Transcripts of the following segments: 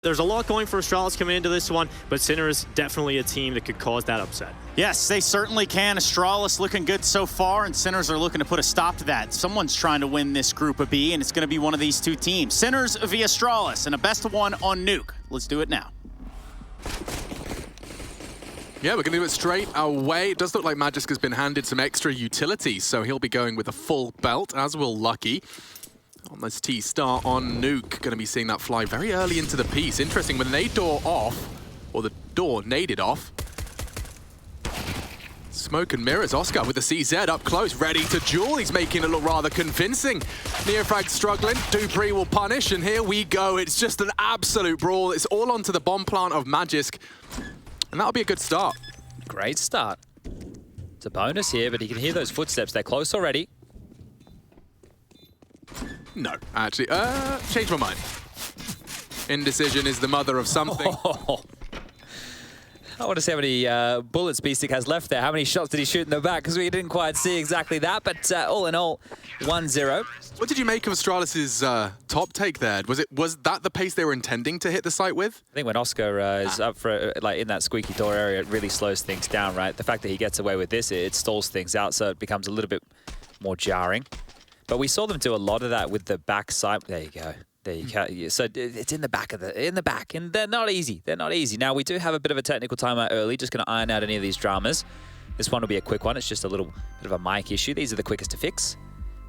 There's a lot going for Astralis coming into this one, but Sinner is definitely a team that could cause that upset. Yes, they certainly can. Astralis looking good so far, and Sinners are looking to put a stop to that. Someone's trying to win this Group of B, and it's going to be one of these two teams. Sinners via Astralis, and a best of one on Nuke. Let's do it now. Yeah, we're going to do it straight away. It does look like Magisk has been handed some extra utilities, so he'll be going with a full belt, as will Lucky. On this T-Star on Nuke, going to be seeing that fly very early into the piece. Interesting, with an nade door off, or the door naded off. Smoke and mirrors, Oscar with the CZ up close, ready to duel. He's making it look rather convincing. Neofrag struggling, Dupree will punish, and here we go. It's just an absolute brawl. It's all onto the bomb plant of Magisk, and that'll be a good start. Great start. It's a bonus here, but you can hear those footsteps. They're close already. No, actually, changed my mind. Indecision is the mother of something. Oh. I want to see how many bullets Beastic has left there. How many shots did he shoot in the back? Because we didn't quite see exactly that, but all in all, 1-0. What did you make of Astralis' top take there? Was that the pace they were intending to hit the site with? I think when Oscar is up for like in that squeaky door area, it really slows things down, right? The fact that he gets away with this, it stalls things out, so it becomes a little bit more jarring. But we saw them do a lot of that with the back side. There you go. There you go. So it's in the back and they're not easy. They're not easy. Now we do have a bit of a technical timeout early. Just going to iron out any of these dramas. This one will be a quick one. It's just a little bit of a mic issue. These are the quickest to fix.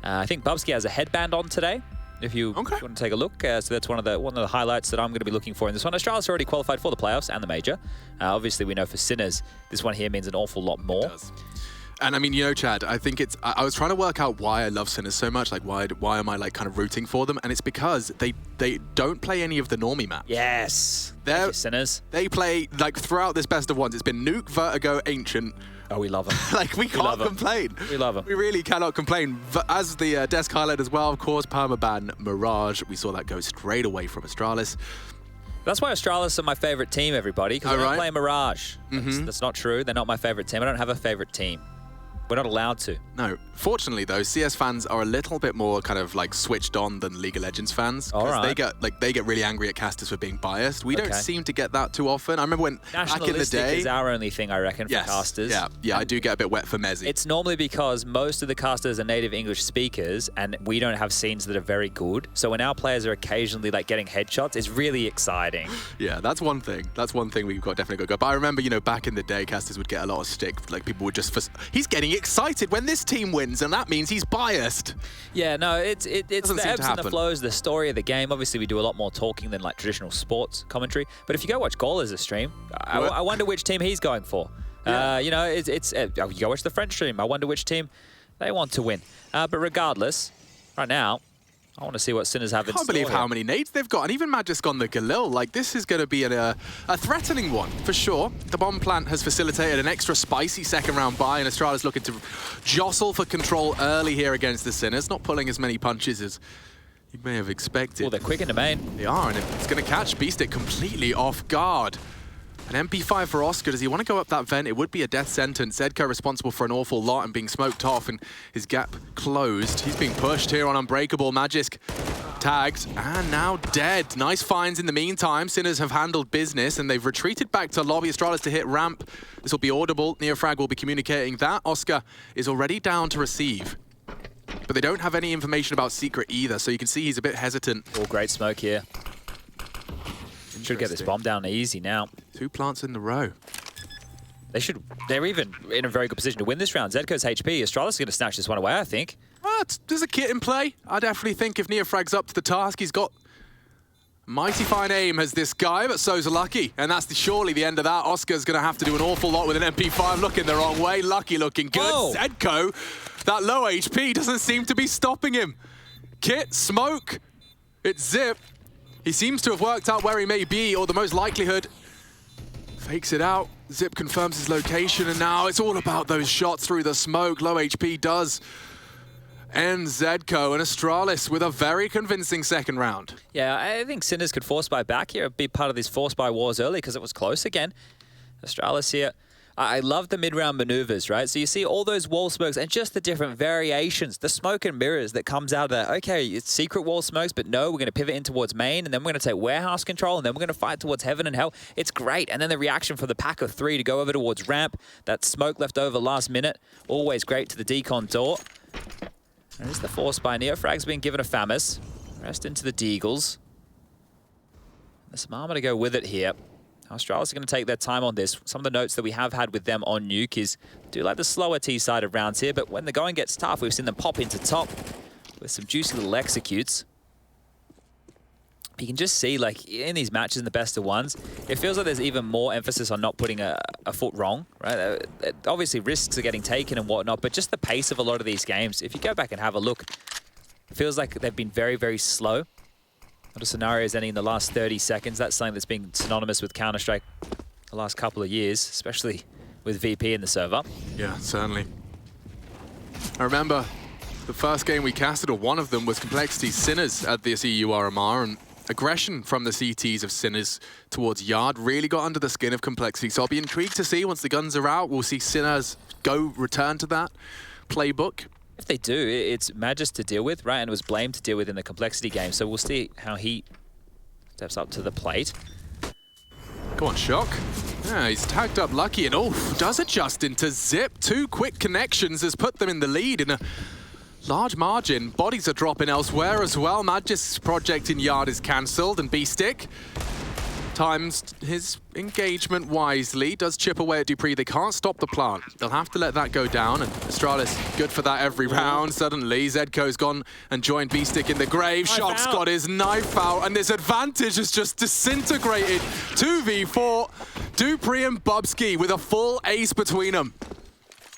I think Bubsky has a headband on today. If you want to take a look, so that's one of the highlights that I'm going to be looking for in this one. Astralis already qualified for the playoffs and the major. Obviously, we know for Sinners, this one here means an awful lot more. It does. And I mean, you know, Chad, I think it's, I was trying to work out why I love Sinners so much, like why am I like kind of rooting for them? And it's because they don't play any of the normie maps. Yes. They're Sinners. They play, like throughout this best of ones, it's been Nuke, Vertigo, Ancient. Oh, we love them. Like, we can't complain. We love them. We really cannot complain. As the desk highlight as well, of course, Permaban, Mirage, we saw that go straight away from Astralis. That's why Astralis are my favorite team, everybody, because I don't play Mirage. That's not true. They're not my favorite team. I don't have a favorite team. We're not allowed to. No. Fortunately, though, CS fans are a little bit more kind of like switched on than League of Legends fans. Because they get really angry at casters for being biased. We don't seem to get that too often. I remember when back in the day is our only thing, I reckon, for casters. Yeah, I do get a bit wet for Mezzy. It's normally because most of the casters are native English speakers, and we don't have scenes that are very good. So when our players are occasionally like getting headshots, it's really exciting. Yeah, that's one thing. That's one thing we've definitely got to go. But I remember, you know, back in the day, casters would get a lot of stick. Like people would just, he's getting excited when this team wins, and that means he's biased. Yeah, no, it's the ebbs and the flows, the story of the game. Obviously, we do a lot more talking than like traditional sports commentary. But if you go watch Goal as a stream, I wonder which team he's going for. Yeah. You know, you go watch the French stream. I wonder which team they want to win. But regardless, right now, I want to see what Sinners have in store. I can't believe how many nades they've got, and even Magisk on the Galil. Like, this is going to be a threatening one, for sure. The bomb plant has facilitated an extra spicy second round buy, and Astralis looking to jostle for control early here against the Sinners, not pulling as many punches as you may have expected. Oh, they're quick in the main. They are, and it's going to catch Beastic completely off guard. An MP5 for Oscar. Does he want to go up that vent? It would be a death sentence. Zedko responsible for an awful lot and being smoked off, and his gap closed. He's being pushed here on Unbreakable. Magisk tagged and now dead. Nice finds in the meantime. Sinners have handled business and they've retreated back to lobby. Astralis to hit ramp. This will be audible. Neofrag will be communicating that. Oscar is already down to receive. But they don't have any information about Secret either, so you can see he's a bit hesitant. Oh, great smoke here. Should get this bomb down easy now. 2 plants in the row. They're even in a very good position to win this round. Zedko's HP. Astralis is going to snatch this one away, I think. There's a kit in play. I definitely think if Neofrag's up to the task, he's got mighty fine aim as this guy, but so's Lucky. And that's surely the end of that. Oscar's going to have to do an awful lot with an MP5 looking the wrong way. Lucky looking good. Whoa. Zedko, that low HP doesn't seem to be stopping him. Kit, smoke, it's Zip. He seems to have worked out where he may be, or the most likelihood. Fakes it out. Zip confirms his location, and now it's all about those shots through the smoke. Low HP does end Zedko, and Astralis with a very convincing second round. Yeah, I think Sinners could force buy back here, be part of these force buy wars early because it was close again. Astralis here I love the mid-round maneuvers, right? So you see all those wall smokes and just the different variations, the smoke and mirrors that comes out of that. Okay, it's secret wall smokes, but no, we're going to pivot in towards main, and then we're going to take warehouse control, and then we're going to fight towards heaven and hell. It's great. And then the reaction from the pack of 3 to go over towards ramp, that smoke left over last minute, always great to the decon door. And there's the force by Neofrag's been given a Famis. Rest into the Deagles. The Samama to go with it here. Astralis are going to take their time on this. Some of the notes that we have had with them on Nuke is do like the slower T-side of rounds here, but when the going gets tough, we've seen them pop into top with some juicy little executes. You can just see, like, in these matches in the best of ones, it feels like there's even more emphasis on not putting a foot wrong, right? Obviously, risks are getting taken and whatnot, but just the pace of a lot of these games, if you go back and have a look, it feels like they've been very, very slow. A lot of scenarios ending in the last 30 seconds. That's something that's been synonymous with Counter-Strike the last couple of years, especially with VP in the server. Yeah, certainly. I remember the first game we casted, or one of them, was Complexity Sinners at this EU RMR, and aggression from the CTs of Sinners towards Yard really got under the skin of Complexity. So I'll be intrigued to see, once the guns are out, we'll see Sinners return to that playbook. If they do, it's Magis to deal with, right? And it was Blame to deal with in the Complexity game. So we'll see how he steps up to the plate. Go on, Shock. Yeah, he's tagged up Lucky and does adjust into Zip. 2 quick connections has put them in the lead in a large margin. Bodies are dropping elsewhere as well. Magis' project in Yard is cancelled, and B-Stick times his engagement wisely, does chip away at Dupree. They can't stop the plant. They'll have to let that go down, and Astralis good for that every round. Suddenly, Zedko's gone and joined B-Stick in the grave. Shock's got his knife out, and this advantage is just disintegrated. 2v4, Dupree and Bubsky with a full ace between them.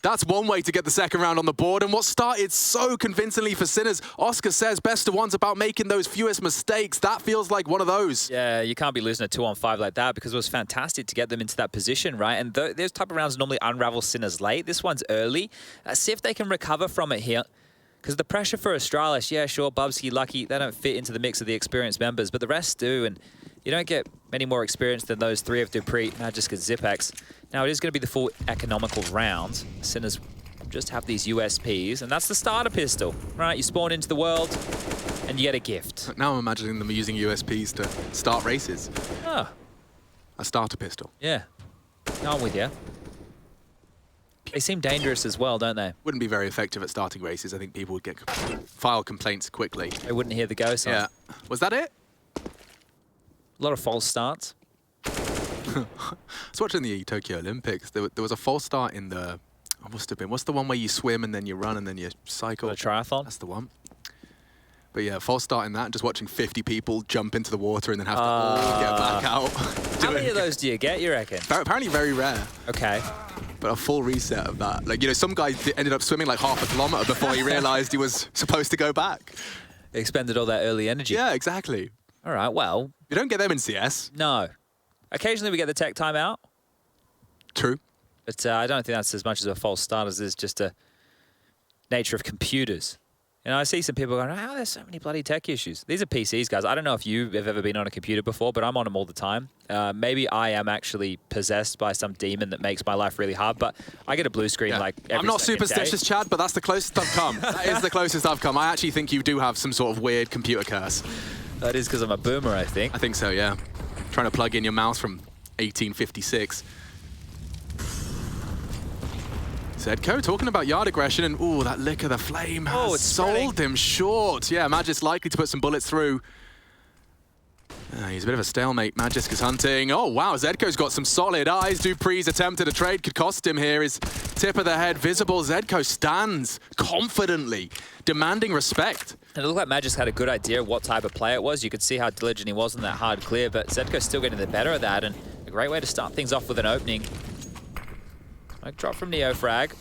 That's one way to get the second round on the board, and what started so convincingly for Sinners, Oscar says best of one's about making those fewest mistakes. That feels like one of those. Yeah, you can't be losing a 2-on-5 like that, because it was fantastic to get them into that position, right? And those type of rounds normally unravel Sinners late. This one's early. See if they can recover from it here. Because the pressure for Astralis, yeah, sure, Bubsky, Lucky, they don't fit into the mix of the experienced members, but the rest do, and you don't get many more experience than those 3 of Dupree, Magisk, and Zipex. Now, it is going to be the full economical round. Sinners just have these USPs, and that's the starter pistol, right? You spawn into the world, and you get a gift. Now I'm imagining them using USPs to start races. Ah. A starter pistol. Yeah. No, I'm with you. They seem dangerous as well, don't they? Wouldn't be very effective at starting races. I think people would file complaints quickly. They wouldn't hear the go sign. Yeah. Was that it? A lot of false starts. I was watching the Tokyo Olympics. There was a false start in the... Oh, must have been. What's the one where you swim and then you run and then you cycle? A triathlon? That's the one. But yeah, false start in that, and just watching 50 people jump into the water and then have to all get back out. How many of those do you get, you reckon? Apparently very rare. Okay. But a full reset of that. Like, you know, some guy ended up swimming like half a kilometer before he realized he was supposed to go back. They expended all that early energy. Yeah, exactly. All right, well... You don't get them in CS. No. Occasionally we get the tech timeout. True. But I don't think that's as much as a false start as it's just a nature of computers. You know, I see some people going, oh, there's so many bloody tech issues. These are PCs, guys. I don't know if you have ever been on a computer before, but I'm on them all the time. Maybe I am actually possessed by some demon that makes my life really hard, but I get a blue screen like every I'm not superstitious, day. Chad, but that's the closest I've come. That is the closest I've come. I actually think you do have some sort of weird computer curse. That is because I'm a boomer, I think. I think so, yeah. Trying to plug in your mouse from 1856. Zedko talking about yard aggression, and ooh, that lick of the flame has sold him short. Yeah, Magisk likely to put some bullets through. He's a bit of a stalemate. Magisk is hunting. Oh, wow, Zedko's got some solid eyes. Dupree's attempt at a trade could cost him here. His tip of the head visible. Zedko stands confidently, demanding respect. And it looked like Magisk had a good idea of what type of play it was. You could see how diligent he was in that hard clear, but Zedko's still getting the better of that, and a great way to start things off with an opening. Smoke drop from Neofrag.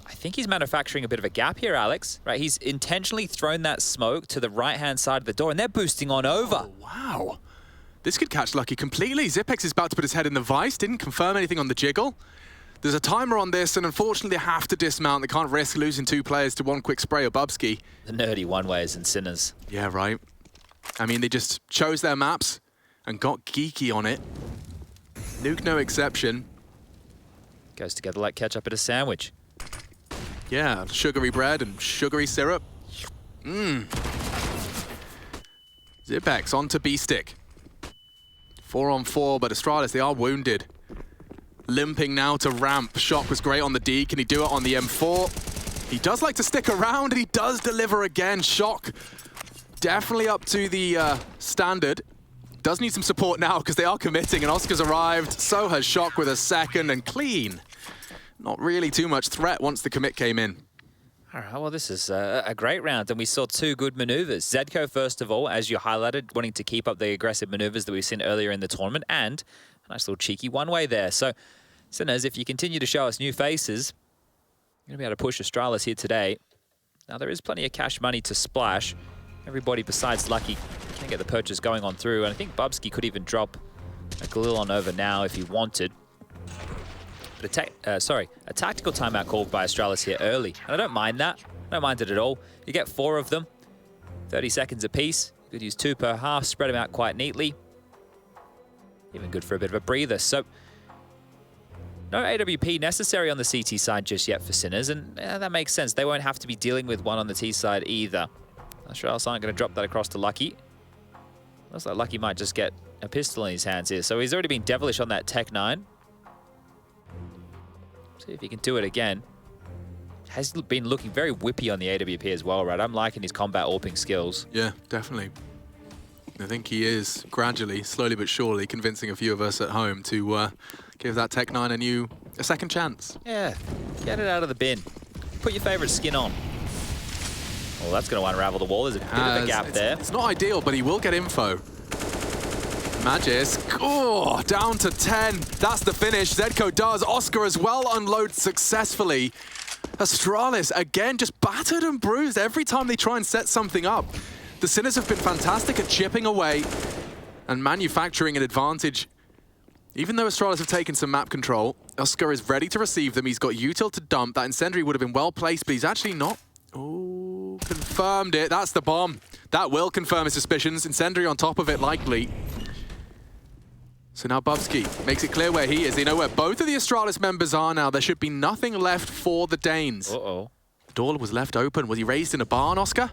I think he's manufacturing a bit of a gap here, Alex. Right, he's intentionally thrown that smoke to the right-hand side of the door, and they're boosting on over. Oh, wow. This could catch Lucky completely. Zipex is about to put his head in the vice. Didn't confirm anything on the jiggle. There's a timer on this, and unfortunately they have to dismount. They can't risk losing 2 players to one quick spray of Bubsky. The nerdy one-ways and Sinners. Yeah, right. I mean, they just chose their maps and got geeky on it. Nuke no exception. Goes together like ketchup at a sandwich. Yeah, sugary bread and sugary syrup. Mmm. Zipex onto B-Stick. 4-on-4, but Astralis, they are wounded. Limping now to ramp. Shock was great on the D. Can he do it on the M4? He does like to stick around, and he does deliver again. Shock definitely up to the standard. Does need some support now because they are committing, and Oscar's arrived. So has Shock with a second, and clean. Not really too much threat once the commit came in. All right, well, this is a great round, and we saw two good maneuvers. Zedco, first of all, as you highlighted, wanting to keep up the aggressive maneuvers that we've seen earlier in the tournament, and a nice little cheeky one-way there. So, Sinners, if you continue to show us new faces, you're going to be able to push Astralis here today. Now, there is plenty of cash money to splash. Everybody besides Lucky can get the purchase going on through, and I think Bubsky could even drop a Galil on over now if he wanted. But a tactical timeout called by Astralis here early. And I don't mind that. I don't mind it at all. You get 4 of them, 30 seconds apiece. You could use 2 per half, spread them out quite neatly. Even good for a bit of a breather. So, no AWP necessary on the CT side just yet for Sinners, and that makes sense. They won't have to be dealing with one on the T side either. Astralis aren't going to drop that across to Lucky. Looks like Lucky might just get a pistol in his hands here. So he's already been devilish on that Tech 9. See if he can do it again. Has been looking very whippy on the AWP as well, right? I'm liking his combat AWPing skills. Yeah, definitely. I think he is gradually, slowly but surely, convincing a few of us at home to give that Tech 9 a second chance. Yeah, get it out of the bin. Put your favorite skin on. Well, that's going to unravel the wall. There's a bit of a gap there. It's not ideal, but he will get info. Magisk, oh, down to 10. That's the finish. Zedco does. Oscar as well unloads successfully. Astralis, again, just battered and bruised every time they try and set something up. The Sinners have been fantastic at chipping away and manufacturing an advantage. Even though Astralis have taken some map control, Oscar is ready to receive them. He's got util to dump. That incendiary would have been well placed, but he's actually not. Oh, confirmed it. That's the bomb. That will confirm his suspicions. Incendiary on top of it, likely. So now Bubsky makes it clear where he is. They know where both of the Astralis members are now. There should be nothing left for the Danes. Uh-oh. The door was left open. Was he raised in a barn, Oscar?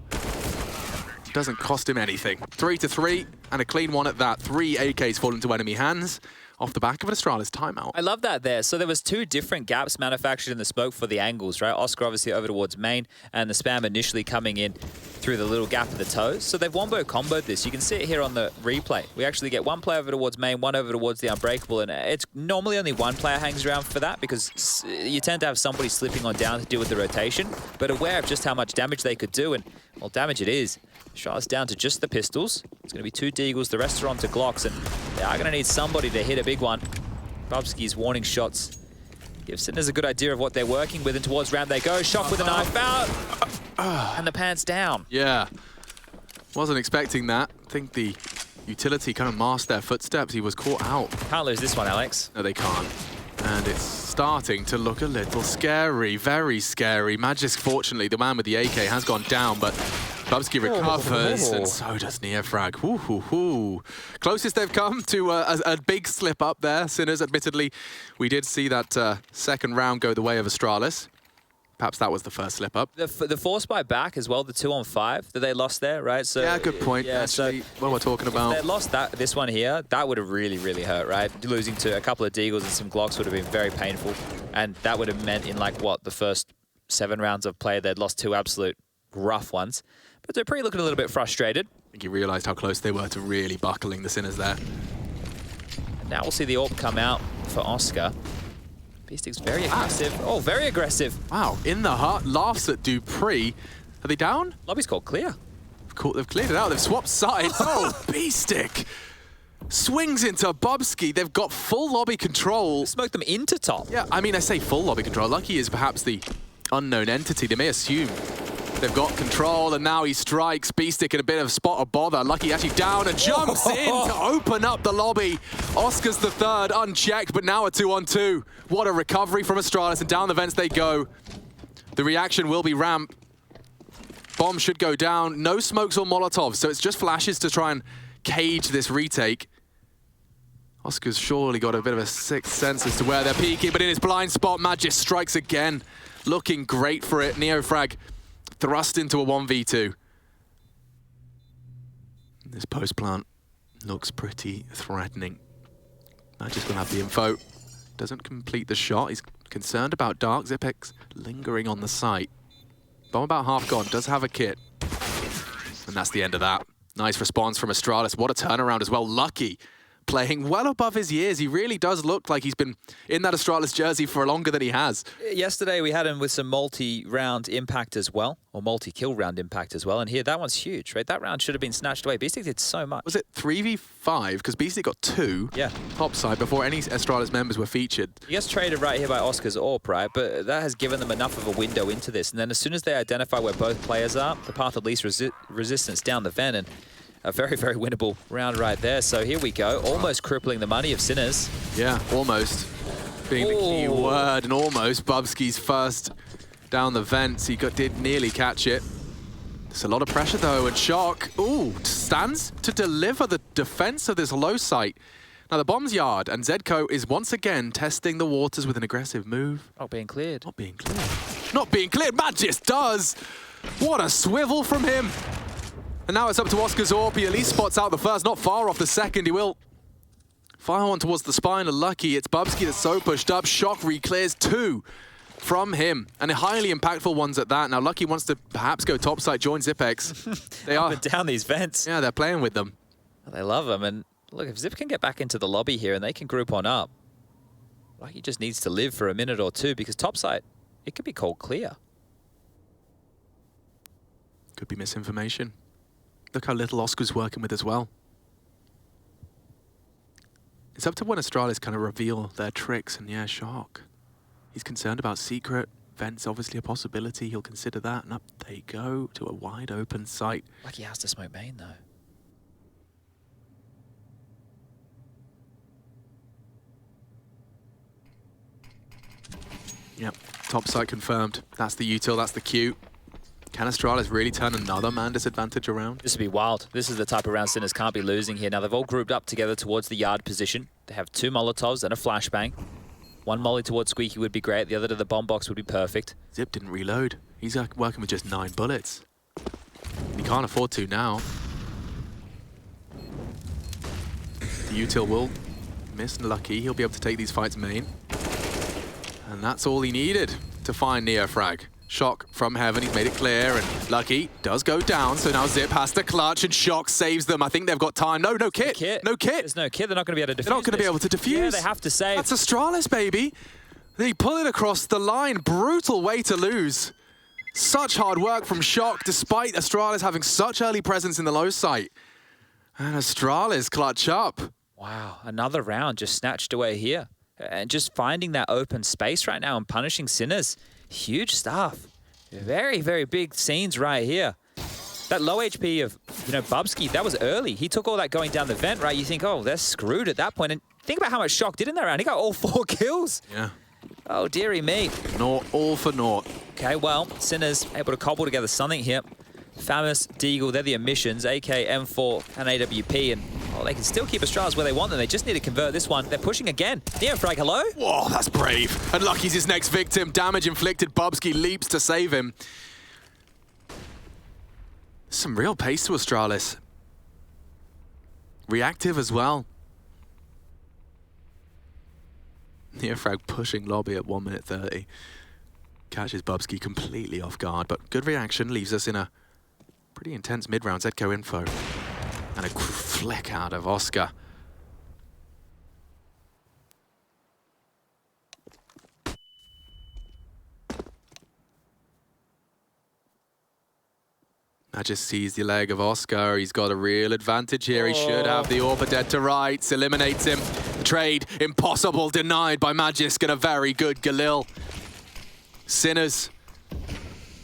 Doesn't cost him anything. 3-3, and a clean one at that. 3 AKs fall into enemy hands off the back of an Astralis timeout. I love that there. So there was 2 different gaps manufactured in the smoke for the angles, right? Oscar obviously over towards main, and the spam initially coming in through the little gap of the toes. So they've wombo comboed this. You can see it here on the replay. We actually get 1 player over towards main, 1 over towards the Unbreakable, and it's normally only 1 player hangs around for that because you tend to have somebody slipping on down to deal with the rotation, but aware of just how much damage they could do, and well, damage it is. Shot's down to just the pistols. It's going to be 2 Deagles, the rest are on to Glocks, and they are going to need somebody to hit a big one. Bubsky's warning shots give Sinners a good idea of what they're working with, and towards ramp they go. Shock with a knife out, and the pants down. Yeah, wasn't expecting that. I think the utility kind of masked their footsteps. He was caught out. Can't lose this one, Alex. No, they can't. And it's starting to look a little scary, very scary. Magisk, fortunately, the man with the AK has gone down, but Bubsky recovers, and so does Neofrag. Woo-hoo-hoo. Closest they've come to a big slip up there. Sinners, admittedly, we did see that second round go the way of Astralis. Perhaps that was the first slip up. The force buy back as well, the 2-on-5 that they lost there, right? So yeah, good point. Yeah, actually, what we're talking about. If they lost this one here, that would have really, really hurt, right? Losing to a couple of Deagles and some Glocks would have been very painful. And that would have meant in like, what, the first 7 rounds of play, they'd lost 2 absolute rough ones. But they're pretty looking a little bit frustrated. I think you realised how close they were to really buckling the Sinners there. And now we'll see the AWP come out for Oscar. B-Stick's very aggressive. Oh, very aggressive. Wow, in the heart, laughs at Dupree. Are they down? Lobby's called clear. Cool, they've cleared it out. They've swapped sides. Oh, B-Stick swings into Bubsky. They've got full lobby control. Smoked them into top. Yeah, I mean, I say full lobby control. Lucky is perhaps the unknown entity. They may assume they've got control, and now he strikes B-Stick in a bit of a spot of bother. Lucky actually down and jumps in to open up the lobby. Oscar's the third, unchecked, but now a 2-on-2. What a recovery from Astralis, and down the vents they go. The reaction will be ramp. Bomb should go down. No smokes or Molotovs, so it's just flashes to try and cage this retake. Oscar's surely got a bit of a sixth sense as to where they're peeking, but in his blind spot, Magis strikes again. Looking great for it. Neofrag thrust into a 1v2. This post plant looks pretty threatening. Magis gonna have the info. Doesn't complete the shot. He's concerned about Dark. Zipex lingering on the site. Bomb about half gone, does have a kit. And that's the end of that. Nice response from Astralis. What a turnaround as well. Lucky playing well above his years. He really does look like he's been in that Astralis jersey for longer than he has. Yesterday we had him with some multi-round impact as well, or multi-kill round impact as well, and here that one's huge, right? That round should have been snatched away. Beastic did so much. Was it 3v5? Because Beastic got 2 topside before any Astralis members were featured. He gets traded right here by Oscar's AWP, right? But that has given them enough of a window into this, and then as soon as they identify where both players are, the path of least resistance down the vent, and a very, very winnable round right there. So here we go, almost crippling the money of Sinners. Yeah, almost. Being the key word, and almost Bubsky's first down the vents. He did nearly catch it. There's a lot of pressure though, and Shock, stands to deliver the defense of this low site. Now the bomb's yard, and Zedco is once again testing the waters with an aggressive move. Not being cleared. Not being cleared. Not being cleared, Magis does! What a swivel from him! And now it's up to Oscar's AWP. He at least spots out the first, not far off the second. He will fire one towards the spine of Lucky. It's Bubsky that's so pushed up. Shock reclears 2 from him, and highly impactful ones at that. Now Lucky wants to perhaps go topside, join Zipex. They are down these vents. Yeah, they're playing with them. They love them, and look, if Zip can get back into the lobby here and they can group on up, Lucky just needs to live for a minute or two, because topside, it could be called clear. Could be misinformation. Look how little Oscar's working with as well. It's up to when Astralis kind of reveal their tricks, and yeah, Shock. He's concerned about secret. Vent's obviously a possibility. He'll consider that, and up they go to a wide open site. Like he has to smoke main though. Yep, top site confirmed. That's the util, that's the Q. Can Astralis really turn another man disadvantage around? This would be wild. This is the type of round Sinners can't be losing here. Now they've all grouped up together towards the yard position. They have 2 Molotovs and a flashbang. One molly towards Squeaky would be great. The other to the bomb box would be perfect. Zip didn't reload. He's working with just 9 bullets. He can't afford to now. The util will miss Lucky. He'll be able to take these fights main. And that's all he needed to find Neofrag. Shock from heaven, he's made it clear, and Lucky does go down, so now Zip has to clutch, and Shock saves them. I think they've got time. No kit. No kit. There's no kit. They're not going to be able to defuse. They're not going to be able to defuse. Yeah, they have to save. That's Astralis, baby. They pull it across the line. Brutal way to lose. Such hard work from Shock, despite Astralis having such early presence in the low site. And Astralis clutch up. Wow, another round just snatched away here. And just finding that open space right now and punishing Sinners. Huge stuff. Very, very big scenes right here. That low HP of, Bubsky, that was early. He took all that going down the vent, right? You think, oh, they're screwed at that point. And think about how much Shock did in that round. He got all 4 kills. Yeah. Oh, dearie me. All for naught. Okay, well, Sinners able to cobble together something here. Famous, Deagle, they're the emissions, AK, M4, and AWP, and they can still keep Astralis where they want them. They just need to convert this one. They're pushing again. Neofrag, hello? Whoa, that's brave. And Lucky's his next victim. Damage inflicted. Bubsky leaps to save him. Some real pace to Astralis. Reactive as well. Neofrag pushing lobby at 1 minute 30. Catches Bubsky completely off guard, but good reaction leaves us in a pretty intense mid-round Zedco info. And a flick out of Oscar. That just sees the leg of Oscar. He's got a real advantage here. He should have the AWP dead to rights. Eliminates him. The trade, impossible, denied by Magisk, and a very good Galil. Sinners.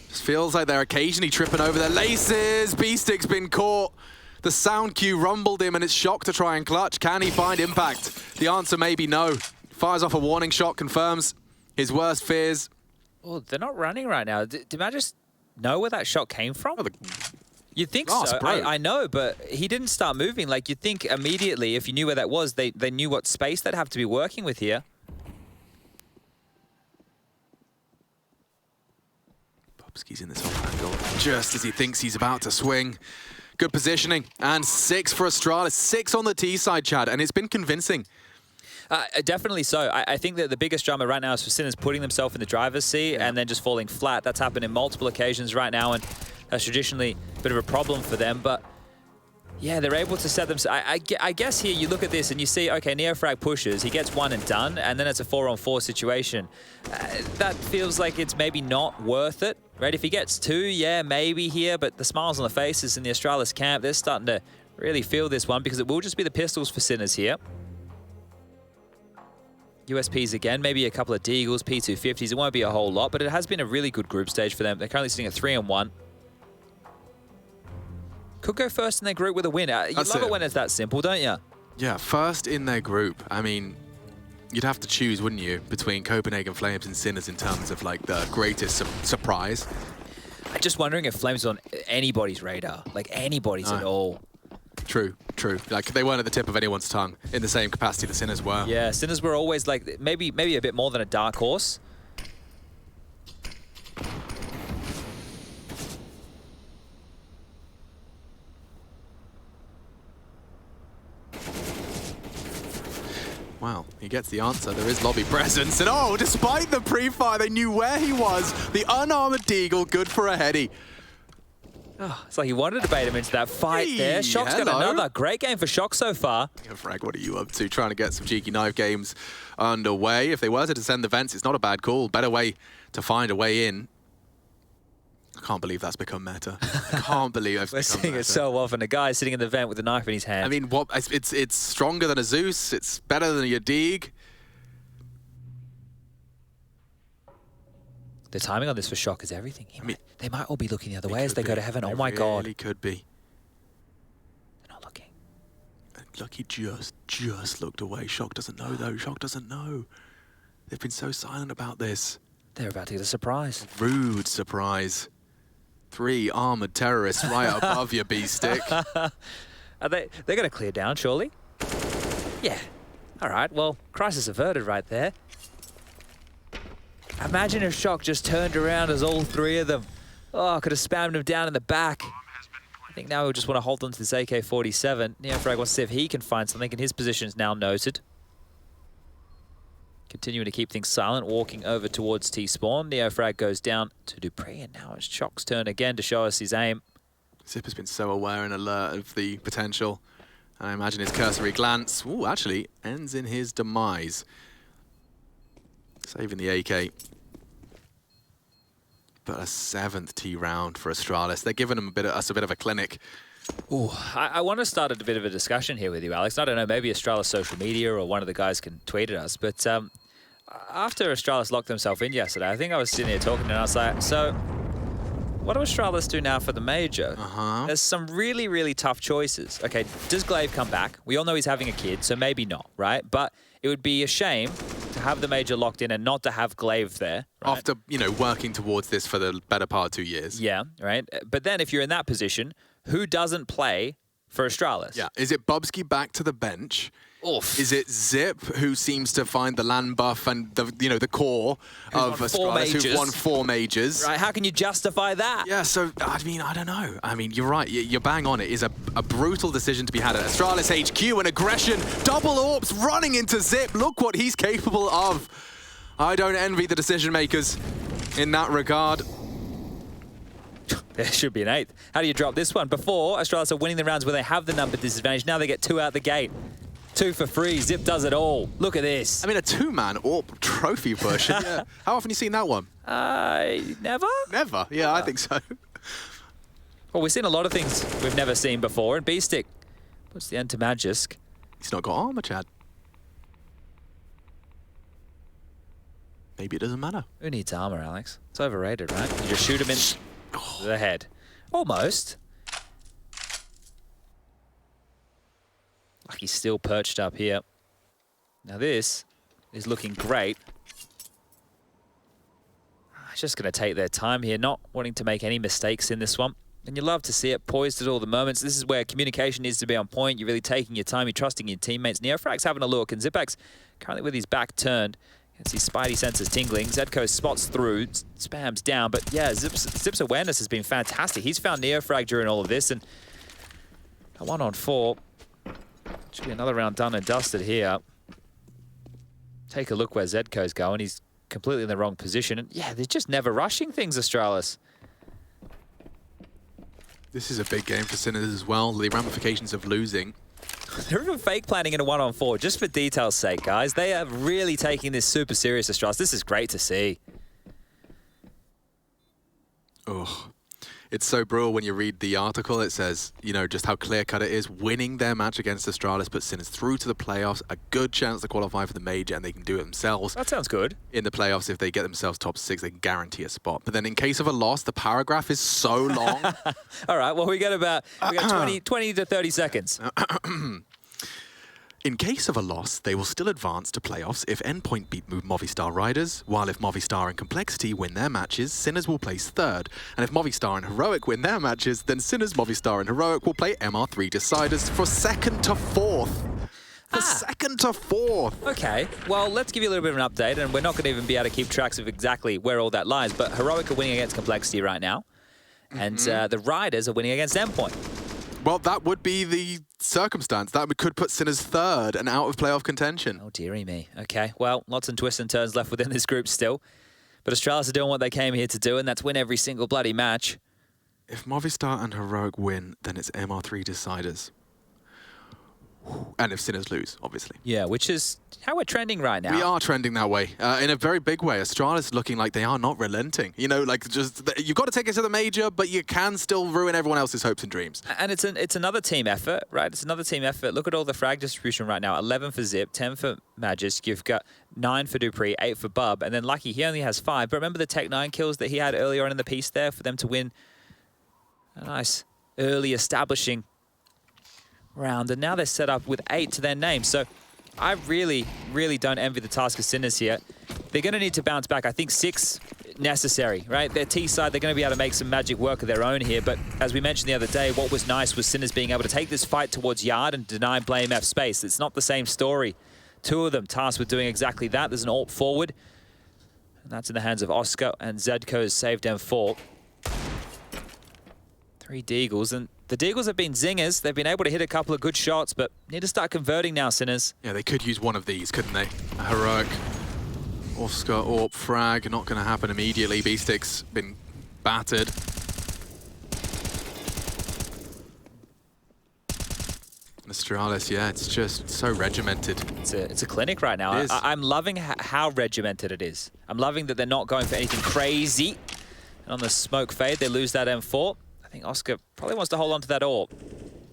Just feels like they're occasionally tripping over their laces. Beastic's been caught. The sound cue rumbled him, and it's Shock to try and clutch. Can he find impact? The answer may be no. Fires off a warning shot, confirms his worst fears. Oh, they're not running right now. Did Magisk know where that shot came from? Oh, You'd think Glass so. broke. I know, but he didn't start moving. Like, you'd think immediately, if you knew where that was, they knew what space they'd have to be working with here. Bobski's in this off angle just as he thinks he's about to swing. Good positioning. And 6 for Astralis. 6 on the T side, Chad. And it's been convincing. Definitely so. I think that the biggest drama right now is for Sinners putting themselves in the driver's seat and then just falling flat. That's happened in multiple occasions right now, and that's traditionally a bit of a problem for them. But yeah, they're able to set them. I guess here you look at this and you see, okay, Neofrag pushes, he gets one and done, and then it's a 4-on-4 situation. That feels like it's maybe not worth it, right? If he gets 2, yeah, maybe here, but the smiles on the faces in the Astralis camp, they're starting to really feel this one because it will just be the pistols for Sinners here. USPs again, maybe a couple of Deagles, P250s. It won't be a whole lot, but it has been a really good group stage for them. They're currently sitting at 3-1. Could go first in their group with a win. You love it when it's that simple, don't you? Yeah, first in their group. I mean, you'd have to choose, wouldn't you, between Copenhagen Flames and Sinners in terms of like the greatest surprise. I'm just wondering if Flames are on anybody's radar, like anybody's at all. True, true. Like, they weren't at the tip of anyone's tongue in the same capacity the Sinners were. Yeah, Sinners were always like, maybe a bit more than a dark horse. Wow, he gets the answer. There is lobby presence. And oh, despite the pre-fire, they knew where he was. The unarmored Deagle, good for a heady. Oh, it's like he wanted to bait him into that fight there. Shock's got another great game for Shock so far. Yeah, Frag, what are you up to? Trying to get some cheeky knife games underway. If they were to descend the vents, it's not a bad call. Better way to find a way in. I can't believe that's become meta. I can't believe it's We're become seeing meta. it so often. A guy sitting in the vent with a knife in his hand. I mean, what? It's stronger than a Zeus. It's better than a Deag. The timing on this for Shock is everything. They might all be looking the other way as they go to heaven. Oh my God. They really could be. They're not looking. Look, he just looked away. Shock doesn't know, though. Shock doesn't know. They've been so silent about this. They're about to get a surprise. Rude surprise. 3 armored terrorists right above your B-stick. Are they're going to clear down, surely? Yeah. All right, well, crisis averted right there. Imagine if Shock just turned around as all 3 of them. Oh, could have spammed him down in the back. I think now we'll just want to hold on to this AK-47. Neofrag wants to see if he can find something, and his position is now noted. Continuing to keep things silent, walking over towards T-spawn. Neofrag goes down to Dupree, and now it's Shock's turn again to show us his aim. Zip has been so aware and alert of the potential. And I imagine his cursory glance, ooh, actually ends in his demise. Saving the AK. But a 7th T round for Astralis. They're giving them us a bit of a clinic. Ooh, I want to start a bit of a discussion here with you, Alex. I don't know, maybe Astralis social media or one of the guys can tweet at us, but after Astralis locked themselves in yesterday, I think I was sitting here talking and I was like, so what do Astralis do now for the major? There's some really, really tough choices. Okay, does Glaive come back? We all know he's having a kid, so maybe not, right? But it would be a shame to have the major locked in and not to have Glaive there. Right? After, you know, working towards this for the better part of 2 years. Yeah, right? But then if you're in that position, who doesn't play for Astralis? Yeah, is it Bubsky back to the bench? Oof. Is it Zip who seems to find the land buff and the the core of Astralis who've won 4 majors? Right, how can you justify that? Yeah, so I mean, I don't know. I mean, you're right. You're bang on. It is a brutal decision to be had at Astralis HQ, and aggression, double AWPs running into Zip. Look what he's capable of. I don't envy the decision makers in that regard. There should be an 8th. How do you drop this one? Before, Astralis are winning the rounds where they have the number disadvantage. Now they get 2 out the gate. 2 for free. Zip does it all. Look at this. I mean, a 2-man AWP trophy push. Yeah. How often have you seen that one? Never? Never. Yeah, I think so. Well, we've seen a lot of things we've never seen before. And B-Stick puts the end to Magisk. He's not got armor, Chad. Maybe it doesn't matter. Who needs armor, Alex? It's overrated, right? You just shoot him in the head. Almost. Like he's still perched up here. Now this is looking great. He's just going to take their time here, not wanting to make any mistakes in this one. And you love to see it poised at all the moments. This is where communication needs to be on point. You're really taking your time. You're trusting your teammates. Neofrag's having a look, and Zipak's currently with his back turned. You can see Spidey senses tingling. Zedko spots through, spams down. But yeah, Zip's awareness has been fantastic. He's found Neofrag during all of this, and a 1-on-4. Should be another round done and dusted here. Take a look where Zedko's going. He's completely in the wrong position. And yeah, they're just never rushing things, Astralis. This is a big game for Sinners as well. The ramifications of losing. They're even fake planning in a 1-on-4, just for detail's sake, guys. They are really taking this super serious, Astralis. This is great to see. Oh, it's so brutal when you read the article. It says, you know, just how clear-cut it is. Winning their match against Astralis puts Sinners through to the playoffs, a good chance to qualify for the major, and they can do it themselves. That sounds good. In the playoffs, if they get themselves top 6, they can guarantee a spot. But then in case of a loss, the paragraph is so long. All right, well, we got 20 to 30 seconds. In case of a loss, they will still advance to playoffs if Endpoint beat Movistar Riders, while if Movistar and Complexity win their matches, Sinners will place 3rd. And if Movistar and Heroic win their matches, then Sinners, Movistar and Heroic will play MR3 Deciders for 2nd to 4th. For 2nd to 4th. Okay, well, let's give you a little bit of an update, and we're not going to even be able to keep tracks of exactly where all that lies, but Heroic are winning against Complexity right now, and the Riders are winning against Endpoint. Well, that would be the circumstance. That could put Sinners 3rd and out of playoff contention. Oh, dearie me. Okay, well, lots of twists and turns left within this group still. But Astralis are doing what they came here to do, and that's win every single bloody match. If Movistar and Heroic win, then it's MR3 Deciders. And if Sinners lose, obviously. Yeah, which is how we're trending right now. We are trending that way, in a very big way. Astralis looking like they are not relenting. You know, like just you've got to take it to the major, but you can still ruin everyone else's hopes and dreams. And it's another team effort, right? It's another team effort. Look at all the frag distribution right now. 11 for Zip, 10 for Magisk. You've got 9 for Dupree, 8 for Bub, and then Lucky, he only has 5. But remember the Tech-9 kills that he had earlier on in the piece there for them to win a nice early establishing round, and now they're set up with 8 to their name. So I really, really don't envy the task of Sinners here. They're going to need to bounce back. I think 6 necessary, right? Their T side, they're going to be able to make some magic work of their own here. But as we mentioned the other day, what was nice was Sinners being able to take this fight towards Yard and deny Blame F space. It's not the same story. 2 of them tasked with doing exactly that. There's an ult forward, and that's in the hands of Oscar, and Zedko has saved M4. 3 Deagles, and the Deagles have been zingers. They've been able to hit a couple of good shots, but need to start converting now, Sinners. Yeah, they could use one of these, couldn't they? A Heroic, Oscar, Orp, Frag, not going to happen immediately. B-Stick's been battered. Astralis, yeah, it's just so regimented. It's a clinic right now. I'm loving how regimented it is. I'm loving that they're not going for anything crazy. And on the smoke fade, they lose that M4. I think Oscar probably wants to hold on to that AWP.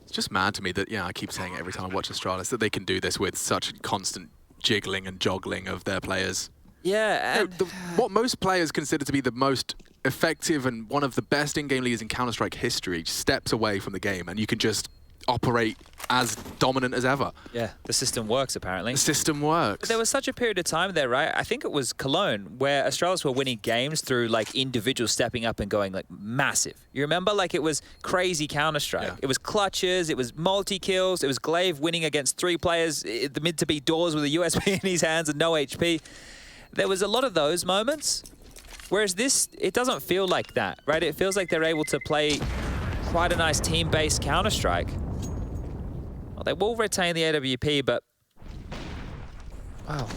It's just mad to me that, yeah, I keep saying it every time I watch Astralis, that they can do this with such constant jiggling and joggling of their players. Yeah, and what most players consider to be the most effective and one of the best in-game leaders in Counter-Strike history steps away from the game, and you can just operate as dominant as ever. Yeah, the system works, apparently. The system works. But there was such a period of time there, right? I think it was Cologne, where Astralis were winning games through, like, individuals stepping up and going, like, massive. You remember? Like, it was crazy Counter-Strike. Yeah. It was clutches, it was multi-kills, it was Glaive winning against 3 players, the mid-to-B doors with a USB in his hands and no HP. There was a lot of those moments, whereas this, it doesn't feel like that, right? It feels like they're able to play quite a nice team-based Counter-Strike. Well, they will retain the AWP, but wow,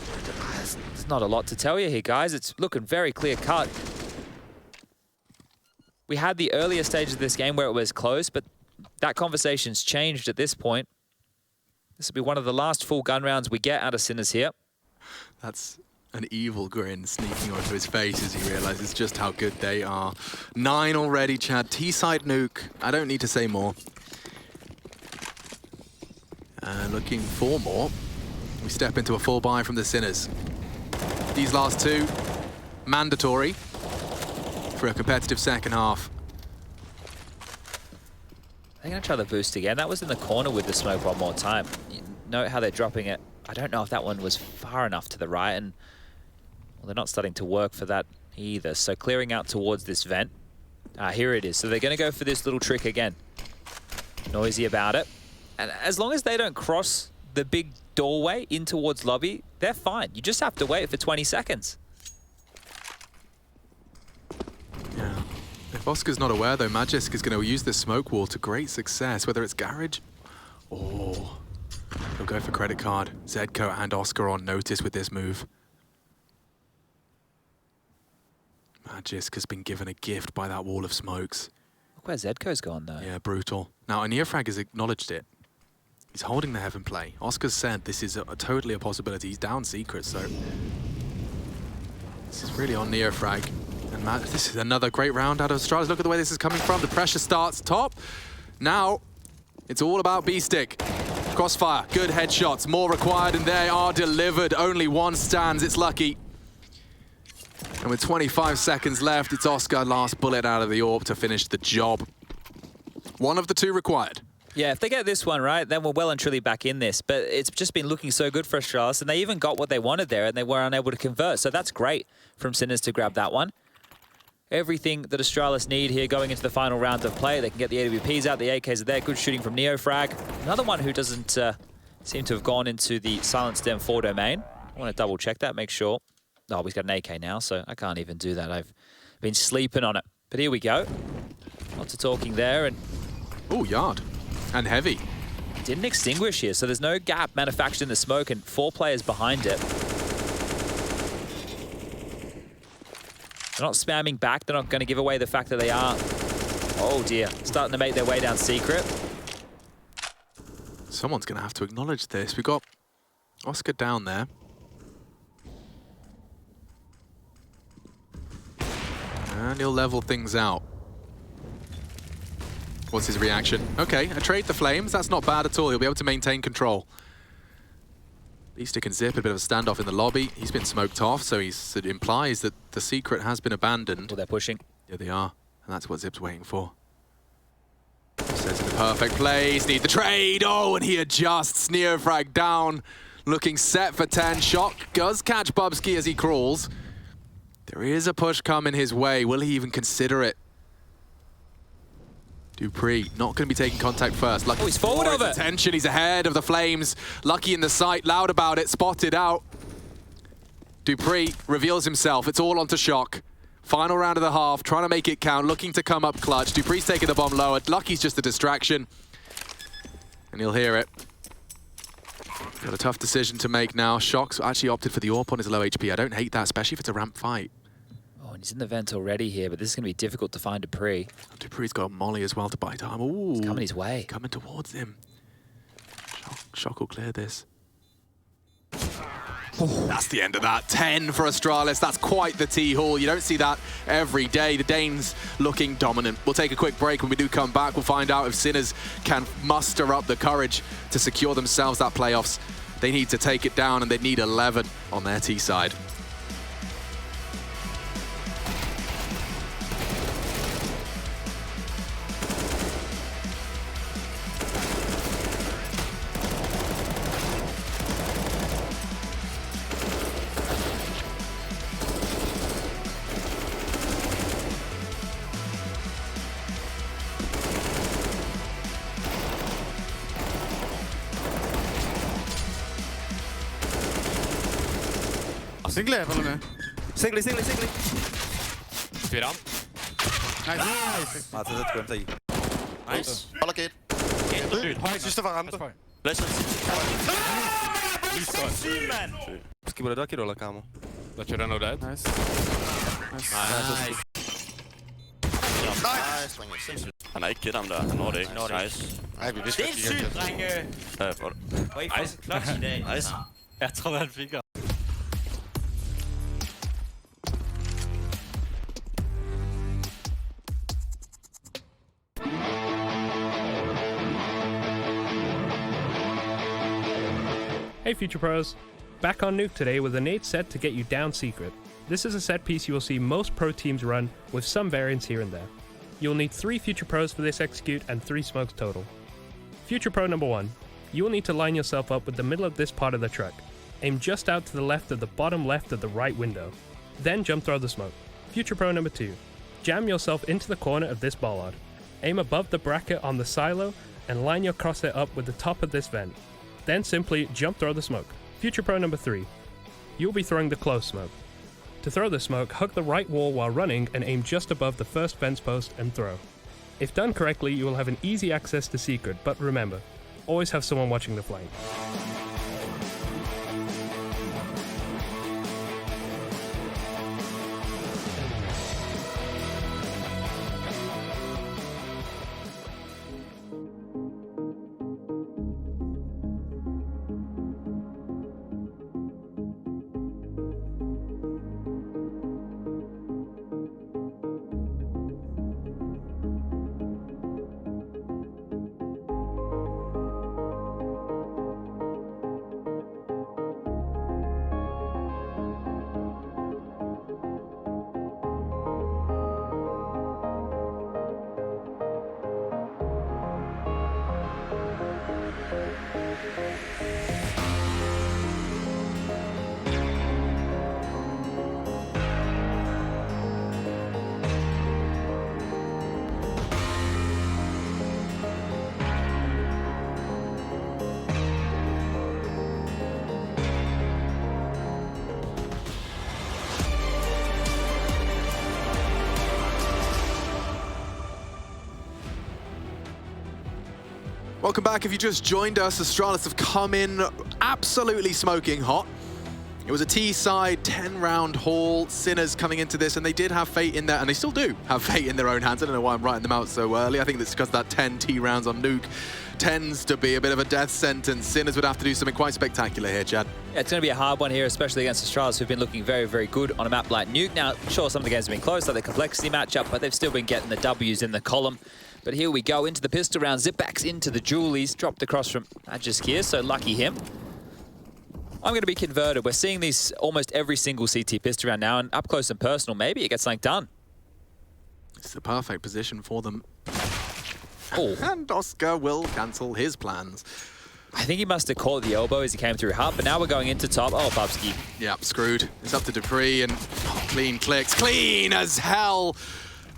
there's not a lot to tell you here, guys. It's looking very clear-cut. We had the earlier stages of this game where it was close, but that conversation's changed at this point. This will be one of the last full gun rounds we get out of Sinners here. That's an evil grin sneaking onto his face as he realizes just how good they are. 9 already, Chad. T-side nuke. I don't need to say more. Looking for more. We step into a full buy from the Sinners. These last 2, mandatory for a competitive second half. They're going to try the boost again. That was in the corner with the smoke one more time. You note how they're dropping it. I don't know if that one was far enough to the right, and well, they're not starting to work for that either. So clearing out towards this vent. Here it is. So they're going to go for this little trick again. Noisy about it. And as long as they don't cross the big doorway in towards lobby, they're fine. You just have to wait for 20 seconds. Yeah. If Oscar's not aware, though, Magisk is going to use this smoke wall to great success, whether it's Garage or he'll go for credit card. Zedko and Oscar on notice with this move. Magisk has been given a gift by that wall of smokes. Look where Zedko's gone, though. Yeah, brutal. Now, Neofrag has acknowledged it. He's holding the heaven play. Oscar's said this is totally a possibility. He's down secret, so this is really on Neofrag. And this is another great round out of Astralis. Look at the way this is coming from. The pressure starts top. Now, it's all about B-Stick. Crossfire, good headshots, more required, and they are delivered. Only one stands, it's lucky. And with 25 seconds left, it's Oscar, last bullet out of the AWP to finish the job. One of the two required. Yeah, if they get this one right, then we're well and truly back in this. But it's just been looking so good for Astralis, and they even got what they wanted there, and they were unable to convert. So that's great from Sinners to grab that one. Everything that Astralis need here going into the final round of play. They can get the AWPs out, the AKs are there, good shooting from Neofrag. Another one who doesn't seem to have gone into the silenced M4 domain. I want to double check that, make sure. Oh, he's got an AK now, so I can't even do that. I've been sleeping on it. But here we go. Lots of talking there, and Oh, yard. And heavy. didn't extinguish here, so there's no gap manufactured in the smoke, and 4 players behind it. They're not spamming back. They're not going to give away the fact that they are, oh dear, starting to make their way down secret. Someone's going to have to acknowledge this. We've got Oscar down there. And he'll level things out. What's his reaction? Okay, I trade the flames. That's not bad at all. He'll be able to maintain control. B-Stick and Zip, a bit of a standoff in the lobby. He's been smoked off, so it implies that the secret has been abandoned. Well, they're pushing. Yeah, they are. And that's what Zip's waiting for. Says in the perfect place. Need the trade. Oh, and he adjusts. Neofrag down. Looking set for 10. Shock does catch Bubsky as he crawls. There is a push coming his way. Will he even consider it? Dupree not going to be taking contact first. Lucky he's forward of it. Attention, he's ahead of the flames. Lucky in the sight, loud about it, spotted out. Dupree reveals himself. It's all onto Shock. Final round of the half, trying to make it count, looking to come up clutch. Dupree's taking the bomb lower. Lucky's just a distraction. And he'll hear it. Got a tough decision to make now. Shock's actually opted for the AWP on his low HP. I don't hate that, especially if it's a ramp fight. Oh, and he's in the vent already here, but this is going to be difficult to find Dupree. Dupree's got Molly as well to buy time. Ooh, It's coming his way. Coming towards him. Shock will clear this. That's the end of that. 10 for Astralis. That's quite the T-haul. You don't see that every day. The Danes looking dominant. We'll take a quick break. When we do come back, we'll find out if Sinners can muster up the courage to secure themselves that playoffs. They need to take it down, and they need 11 on their T side. Single jeg følger med. Single. Fyra. Nice. Martin, det går inte. Nice. Håller gate. Høj, sidste var rampe. Ska bara döka rolla kamo. Da kör no dead. Nice. Han er ikke givet ham der. Han når det ikke. Nice. Ej, vi vidste godt, Sindssygt, drenge! Hvor I faktisk clutch i dag. Nice. Jeg tror, han fik. Hey Future Pros! Back on Nuke today with a nade set to get you down secret. This is a set piece you will see most pro teams run, with some variants here and there. You'll need 3 Future Pros for this execute and 3 smokes total. Future Pro number 1. You will need to line yourself up with the middle of this part of the truck. Aim just out to the left of the bottom left of the right window. Then jump throw the smoke. Future Pro number 2. Jam yourself into the corner of this bollard. Aim above the bracket on the silo and line your crosshair up with the top of this vent. Then simply jump throw the smoke. Future pro number 3. You'll be throwing the close smoke. To throw the smoke, hug the right wall while running and aim just above the first fence post and throw. If done correctly, you will have an easy access to secret, but remember, always have someone watching the flank. Welcome back. If you just joined us, Astralis have come in absolutely smoking hot. It was a T-side 10-round haul. Sinners coming into this, and they did have fate in there, and they still do have fate in their own hands. I don't know why I'm writing them out so early. I think that's because that 10 T-rounds on Nuke tends to be a bit of a death sentence. Sinners would have to do something quite spectacular here, Chad. Yeah, it's going to be a hard one here, especially against Astralis, who've been looking very, very good on a map like Nuke. Now, sure, some of the games have been close, like the complexity matchup, but they've still been getting the W's in the column. But here we go into the pistol round. Zipbacks into the Julies, dropped across from Magisk here, so lucky him. I'm going to be converted. We're seeing these almost every single CT pistol round now, and up close and personal, maybe it gets something done. It's the perfect position for them. Oh. And Oscar will cancel his plans. I think he must have caught the elbow as he came through hub, but now we're going into top. Oh, Bubsky. Yeah, screwed. It's up to Dupree, and clean clicks. Clean as hell.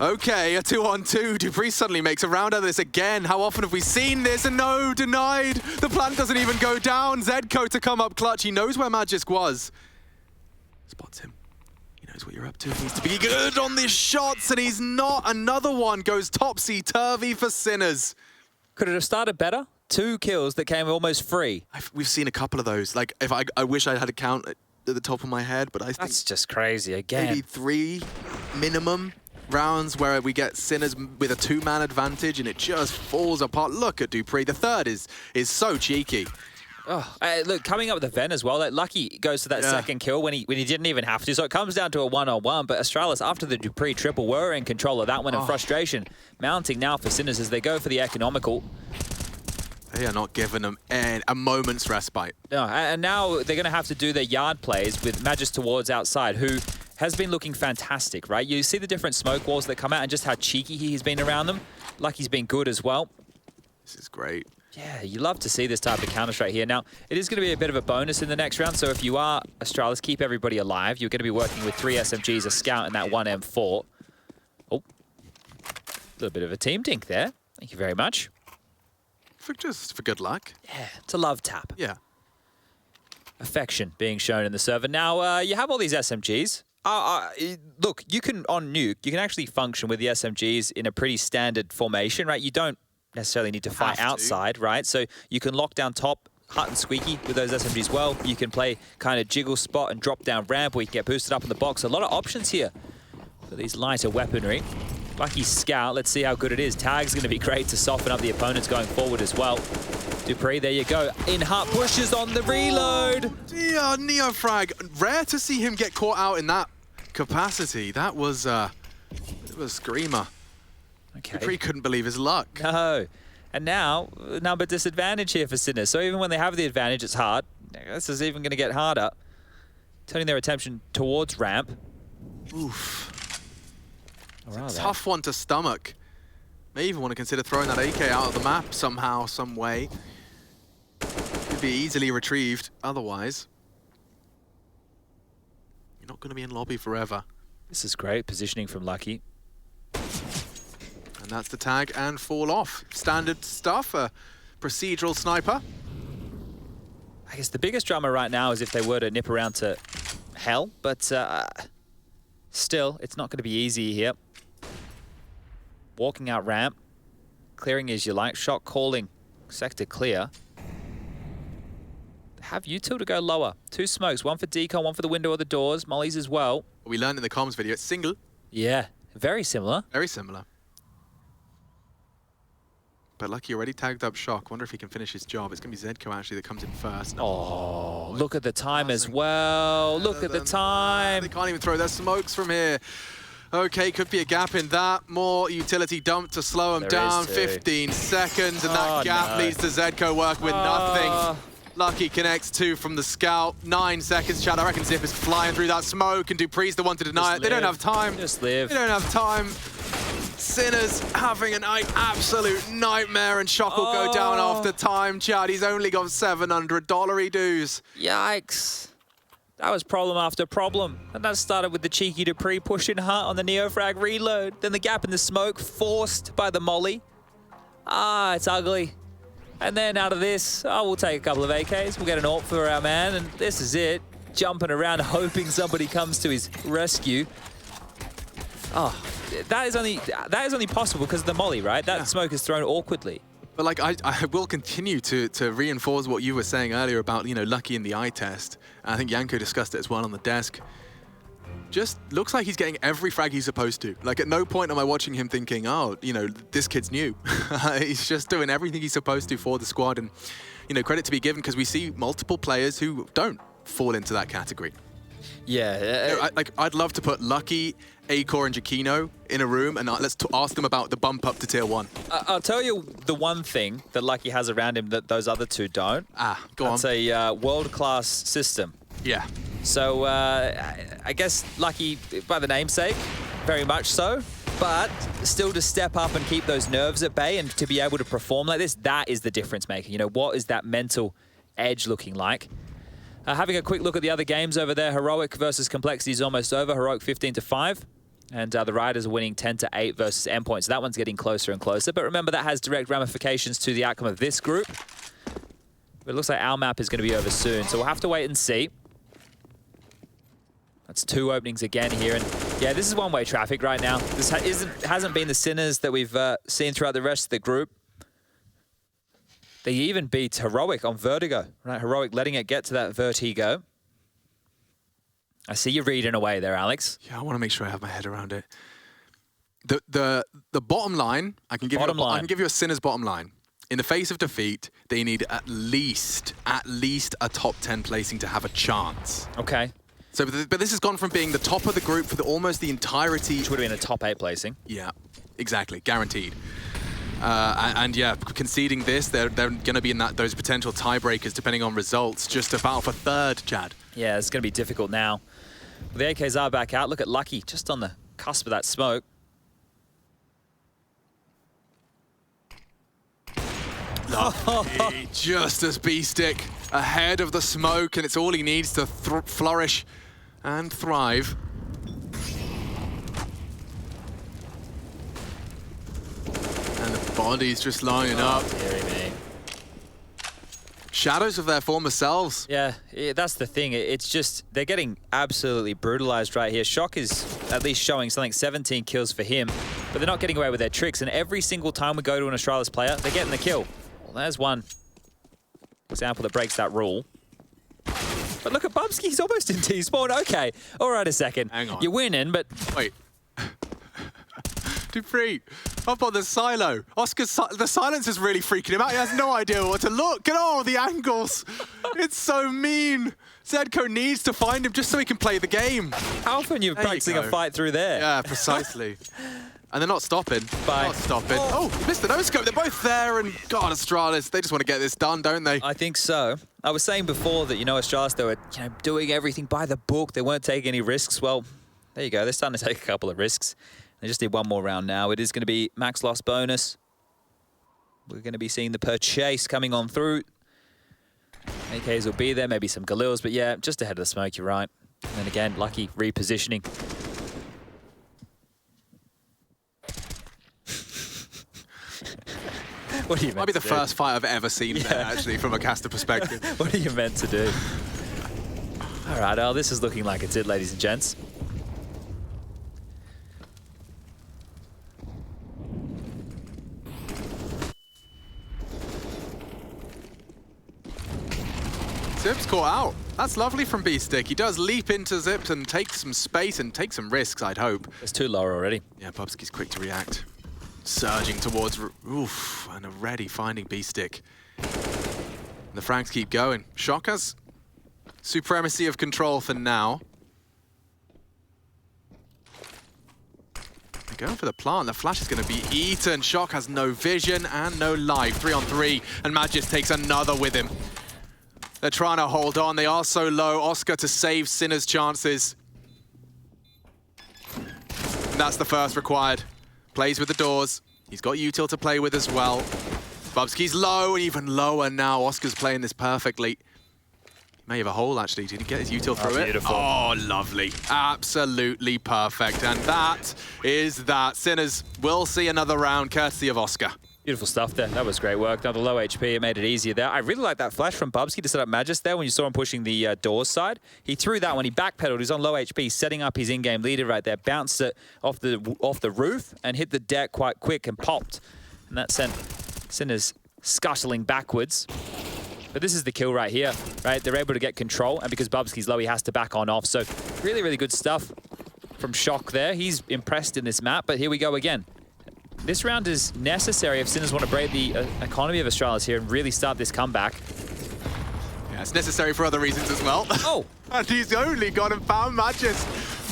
Okay, a 2-on-2. Dupree suddenly makes a round out of this again. How often have we seen this? And no, denied. The plant doesn't even go down. Zedco to come up clutch. He knows where Magisk was. Spots him. He knows what you're up to. He needs to be good on these shots, and he's not. Another one goes topsy-turvy for Sinners. Could it have started better? 2 kills that came almost free. We've seen a couple of those. Like, if I wish I had a count at the top of my head, but I think That's just crazy again. maybe 3 minimum rounds where we get Sinners with a 2-man advantage and it just falls apart. Look at Dupree. The third is so cheeky. Oh, look, coming up with the Ven as well. Like, Lucky goes to that second kill when he didn't even have to. So it comes down to a 1-on-1. But Astralis, after the Dupree triple, were in control of that one. And frustration mounting now for Sinners as they go for the economical. They are not giving them a moment's respite. No, and now they're going to have to do their yard plays with Magisk towards outside, who has been looking fantastic, right? You see the different smoke walls that come out and just how cheeky he's been around them. Lucky's been good as well. This is great. Yeah, you love to see this type of counter-strike here. Now, it is going to be a bit of a bonus in the next round, so if you are Astralis, keep everybody alive. You're going to be working with 3 SMGs, a scout, and that 1 M4. Oh, a little bit of a team dink there. Thank you very much. Just for good luck. Yeah, it's a love tap. Yeah. Affection being shown in the server. Now, you have all these SMGs. Look, you can, on Nuke, you can actually function with the SMGs in a pretty standard formation, right? You don't necessarily need to fight outside, right? So you can lock down top, Hut and Squeaky with those SMGs well. You can play kind of jiggle spot and drop down ramp where you can get boosted up in the box. A lot of options here for these lighter weaponry. Lucky Scout, let's see how good it is. Tag's going to be great to soften up the opponents going forward as well. Dupree, there you go. In Hut pushes on the reload. Yeah, Neofrag. Rare to see him get caught out in that capacity. That was a screamer. Okay. Dupree couldn't believe his luck. No. And now, number disadvantage here for Sinners. So even when they have the advantage, it's hard. This is even going to get harder. Turning their attention towards ramp. Oof. Right, Tough one to stomach. May even want to consider throwing that AK out of the map somehow, some way. Could be easily retrieved otherwise. You're not going to be in lobby forever. This is great positioning from Lucky. And that's the tag and fall off. Standard stuff, a procedural sniper. I guess the biggest drama right now is if they were to nip around to hell, but still, it's not going to be easy here. Walking out ramp, clearing as you like, shot calling, sector clear. Have you two to go lower. 2 smokes, one for decon, one for the window or the doors, mollies as well. We learned in the comms video, it's single. Yeah, very similar. Very similar. But Lucky already tagged up Shock. Wonder if he can finish his job. It's going to be Zedco actually that comes in first. Oh, look at the time as well. Look at the time. They can't even throw their smokes from here. Okay, could be a gap in that. More utility dump to slow him down. 15 seconds, and that gap leads to Zedco work with nothing. Lucky connects 2 from the scout. 9 seconds, Chad. I reckon Zip is flying through that smoke, and Dupree's the one to deny it. They don't have time. Just live. They don't have time. Sinners having an absolute nightmare, and Shock will go down after time. Chad, he's only got $700 he dues. Yikes. That was problem after problem. And that started with the cheeky Dupree pushing hard on the Neofrag reload. Then the gap in the smoke, forced by the molly. It's ugly. And then out of this, we'll take a couple of AKs. We'll get an AWP for our man, and this is it. Jumping around, hoping somebody comes to his rescue. That is only possible because of the molly, right? That smoke is thrown awkwardly. But like, I will continue to reinforce what you were saying earlier about, you know, Lucky in the eye test. I think Yanko discussed it as well on the desk. Just looks like he's getting every frag he's supposed to. Like, at no point am I watching him thinking, oh, you know, this kid's new. He's just doing everything he's supposed to for the squad. And, you know, credit to be given because we see multiple players who don't fall into that category. Yeah. You know, I'd love to put Lucky, Acor, and Giacchino in a room and let's ask them about the bump up to tier 1. I'll tell you the one thing that Lucky has around him that those other two don't. Go on. It's a world-class system. Yeah. So I guess Lucky, by the namesake, very much so. But still to step up and keep those nerves at bay and to be able to perform like this, that is the difference maker. You know, what is that mental edge looking like? Having a quick look at the other games over there, Heroic versus Complexity is almost over. Heroic 15-5. And the Riders are winning 10-8 versus Endpoint. So that one's getting closer and closer. But remember, that has direct ramifications to the outcome of this group. But it looks like our map is going to be over soon. So we'll have to wait and see. That's 2 openings again here. And yeah, this is one-way traffic right now. This hasn't been the Sinners that we've seen throughout the rest of the group. They even beat Heroic on Vertigo. Right, Heroic letting it get to that Vertigo. I see you reading away there, Alex. Yeah, I want to make sure I have my head around it. The bottom line, I can give you a Sinners bottom line. In the face of defeat, they need at least a top 10 placing to have a chance. Okay. So, but this has gone from being the top of the group for almost the entirety. Which would have been a top 8 placing. Yeah, exactly, guaranteed. And yeah, conceding this, they're going to be in those potential tiebreakers depending on results, just to battle for 3rd, Chad. Yeah, it's going to be difficult now. Well, the AKs are back out. Look at Lucky, just on the cusp of that smoke. Lucky, just as B-Stick ahead of the smoke, and it's all he needs to flourish and thrive. And the bodies just lining up. Shadows of their former selves. Yeah, that's the thing. It's just, they're getting absolutely brutalized right here. Shock is at least showing something, 17 kills for him, but they're not getting away with their tricks. And every single time we go to an Astralis player, they're getting the kill. Well, there's one example that breaks that rule. But look at Bubsky, he's almost in T-spawn. Okay, all right, a second. Hang on. You're winning, but... Wait. Dupree, up on the silo. The silence is really freaking him out. He has no idea what to look. At all the angles. It's so mean. Zedco needs to find him just so he can play the game. How often you're practicing a fight through there? Yeah, precisely. And they're not stopping. Bye. Not stopping. Oh, he missed the no-scope. They're both there, and God, Astralis, they just want to get this done, don't they? I think so. I was saying before that, you know, Astralis, they were doing everything by the book. They weren't taking any risks. Well, there you go. They're starting to take a couple of risks. They just need one more round now. It is going to be max loss bonus. We're going to be seeing the purchase coming on through. AKs will be there, maybe some Galils, but yeah, just ahead of the smoke, you're right. And then again, Lucky repositioning. What are you meant Might be to the do? first fight I've ever seen there, actually, from a caster perspective. What are you meant to do? All right, oh, this is looking like it's it, ladies and gents. Zip's caught out. That's lovely from B-Stick. He does leap into Zip and take some space and take some risks, I'd hope. It's too low already. Yeah, Bubsky's quick to react. Surging towards... Oof, and already finding B-Stick. The Franks keep going. Shock has supremacy of control for now. They're going for the plant. The flash is going to be eaten. Shock has no vision and no life. 3-on-3, and Magis takes another with him. They're trying to hold on. They are so low. Oscar to save Sinner's chances. And that's the first required. Plays with the doors. He's got util to play with as well. Bubsky's low and even lower now. Oscar's playing this perfectly. May have a hole, actually. Did he get his util through it? Beautiful. Oh, lovely. Absolutely perfect. And that is that. Sinners will see another round courtesy of Oscar. Beautiful stuff there. That was great work. Another low HP. It made it easier there. I really like that flash from Bubsky to set up Magis there when you saw him pushing the doors side. He threw that when he backpedaled. He's on low HP, setting up his in-game leader right there. Bounced it off the roof and hit the deck quite quick and popped. And that sent Sinners scuttling backwards. But this is the kill right here, right? They're able to get control, and because Bubsky's low, he has to back on off. So really, really good stuff from Shock there. He's impressed in this map, but here we go again. This round is necessary if Sinners want to break the economy of Astralis here and really start this comeback. Yeah, it's necessary for other reasons as well. Oh! And he's only gone and found Magis.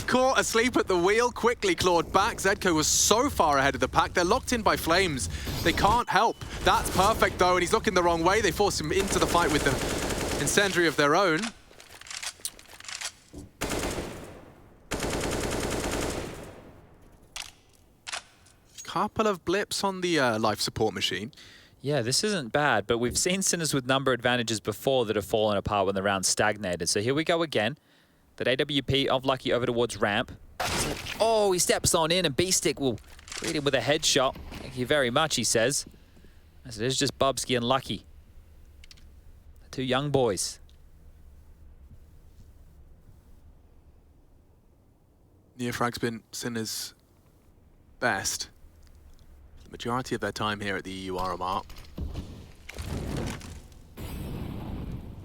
Caught asleep at the wheel, quickly clawed back. Zedco was so far ahead of the pack. They're locked in by flames. They can't help. That's perfect, though, and he's looking the wrong way. They force him into the fight with the incendiary of their own. Couple of blips on the life support machine. Yeah, this isn't bad, but we've seen Sinners with number advantages before that have fallen apart when the round stagnated. So here we go again. That AWP of Lucky over towards ramp. Oh, he steps on in and B-Stick will greet him with a headshot. Thank you very much, he says. As it is just Bubsky and Lucky. The two young boys. Nearfrag's been Sinner's best. The majority of their time here at the EU RMR.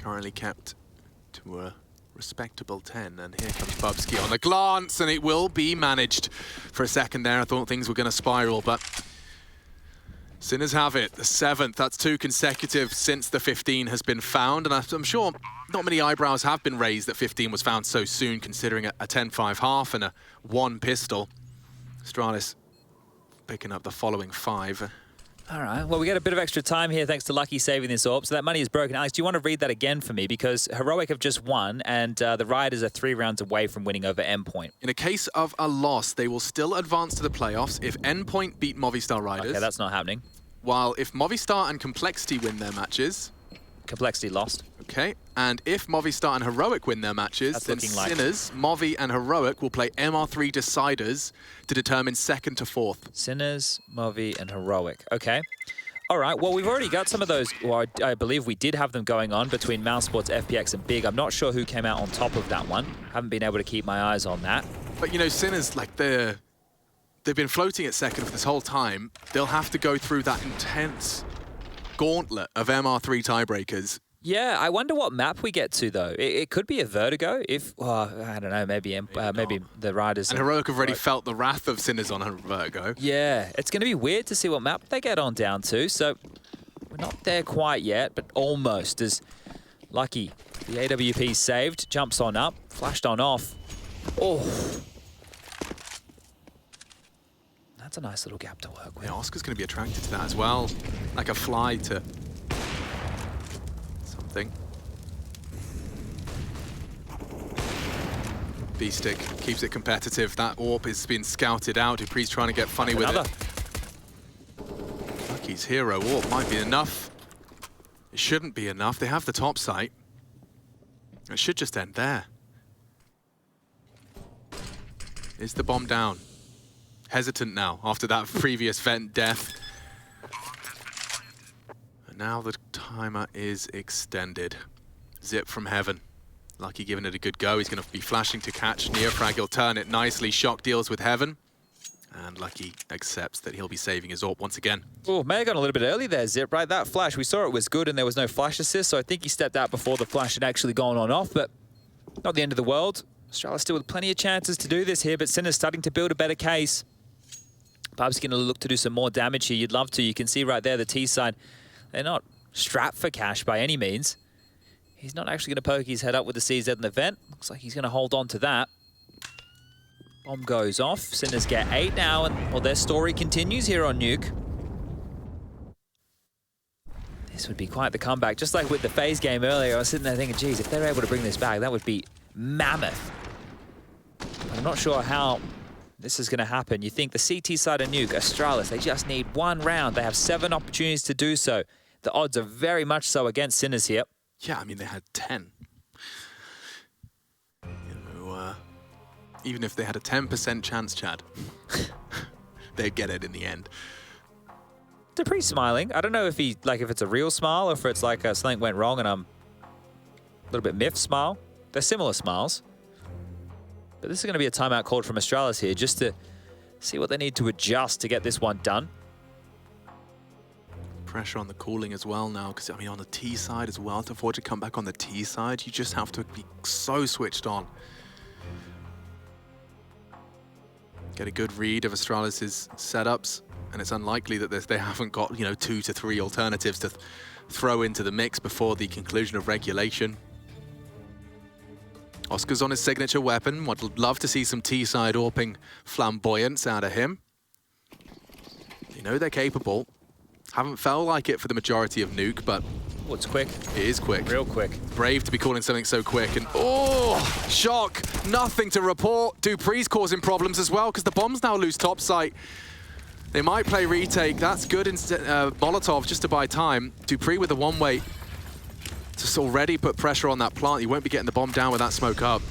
Currently kept to a respectable 10, and here comes Bubsky on the glance, and it will be managed. For a second there, I thought things were going to spiral, but Sinners have it. The 7th, that's 2 consecutive since the 15 has been found, and I'm sure not many eyebrows have been raised that 15 was found so soon, considering a 10-5 half and a 1 pistol. Astralis picking up the following 5. All right, well, we get a bit of extra time here thanks to Lucky saving this AWP. So that money is broken. Alex, do you want to read that again for me? Because Heroic have just won, and the Riders are 3 rounds away from winning over Endpoint. In a case of a loss, they will still advance to the playoffs if Endpoint beat Movistar Riders. Okay, that's not happening. While if Movistar and Complexity win their matches... Complexity lost. Okay, and if Movistar and Heroic win their matches, That's then looking like Sinners, Movi and Heroic will play MR3 deciders to determine 2nd to 4th. Sinners, Movi, and Heroic. Okay. All right, well, we've already got some of those, or I believe we did have them going on between Mouse Sports, FPX, and Big. I'm not sure who came out on top of that one. Haven't been able to keep my eyes on that. But, you know, Sinners, like, they've been floating at 2nd for this whole time. They'll have to go through that intense gauntlet of MR3 tiebreakers. Yeah, I wonder what map we get to, though. It could be a Vertigo if, I don't know, maybe the Riders... And Heroic have already felt the wrath of Sinners on Vertigo. Yeah, it's going to be weird to see what map they get on down to. So we're not there quite yet, but almost. As Lucky, the AWP saved, jumps on up, flashed on off. Oh. That's a nice little gap to work with. Yeah, Oscar's going to be attracted to that as well. Like a fly to something. B-Stick keeps it competitive. That AWP has been scouted out. Dupree's trying to get funny with it. Lucky's hero AWP might be enough. It shouldn't be enough. They have the top site. It should just end there. Is the bomb down? Hesitant now after that previous vent death. now the timer is extended. Zip from heaven. Lucky giving it a good go. He's going to be flashing to catch Neofrag. He'll turn it nicely. Shock deals with heaven. And Lucky accepts that he'll be saving his AWP once again. Oh, may have gone a little bit early there, Zip, right? That flash, we saw it was good and there was no flash assist, so I think he stepped out before the flash had actually gone on off, but not the end of the world. Astralis still with plenty of chances to do this here, but Sinner's starting to build a better case. Pub's going to look to do some more damage here. You'd love to. You can see right there the T side. They're not strapped for cash by any means. He's not actually going to poke his head up with the CZ in the vent. Looks like he's going to hold on to that. Bomb goes off. Sinners get 8 now, and well, their story continues here on Nuke. This would be quite the comeback. Just like with the FaZe game earlier, I was sitting there thinking, geez, if they're able to bring this back, that would be mammoth. I'm not sure how this is going to happen. You think the CT side of Nuke, Astralis, they just need 1 round. They have 7 opportunities to do so. The odds are very much so against Sinners here. Yeah, I mean, they had 10. Even if they had a 10% chance, Chad, they'd get it in the end. They're pretty smiling. I don't know if if it's a real smile or if it's like something went wrong and I'm a little bit miffed smile. They're similar smiles. But this is going to be a timeout called from Astralis here just to see what they need to adjust to get this one done. Pressure on the cooling as well now, because I mean on the T side as well, to afford to come back on the T side, you just have to be so switched on. Get a good read of Astralis' setups, and it's unlikely that they haven't got, 2 to 3 alternatives to throw into the mix before the conclusion of regulation. Oscar's on his signature weapon. Would love to see some T-side AWPing flamboyance out of him. You know they're capable. Haven't felt like it for the majority of Nuke, but Oh, it's quick. it is quick. Real quick. Brave to be calling something so quick, and oh, shock, nothing to report. Dupree's causing problems as well, because the bombs now lose top sight. They might play retake, that's good instead. Molotov just to buy time. Dupree with a one-way to already put pressure on that plant. You won't be getting the bomb down with that smoke up.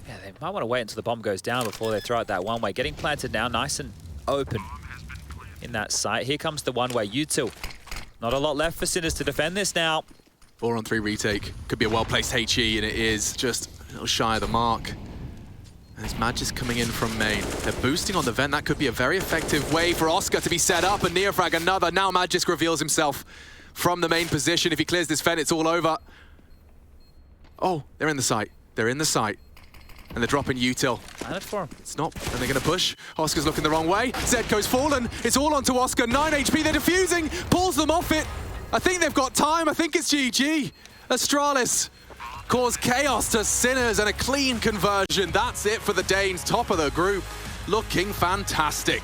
Yeah, they might want to wait until the bomb goes down before they throw out that one-way. Getting planted now, nice and open in that site. Here comes the one-way. Util. Not a lot left for Sinners to defend this now. 4-on-3 retake. Could be a well-placed HE, and it is just a little shy of the mark. There's Magis coming in from main. They're boosting on the vent. That could be a very effective way for Oscar to be set up, and Neofrag another. Now Magis reveals himself from the main position. If he clears this vent, it's all over. Oh, they're in the site. They're in the site. And they're dropping Util. Plan it for him. It's not, and they're going to push. Oscar's looking the wrong way. Zedko's fallen. It's all onto Oscar. 9 HP, they're defusing. Pulls them off it. I think they've got time. I think it's GG. Astralis cause chaos to Sinners and a clean conversion. That's it for the Danes. Top of the group. Looking fantastic.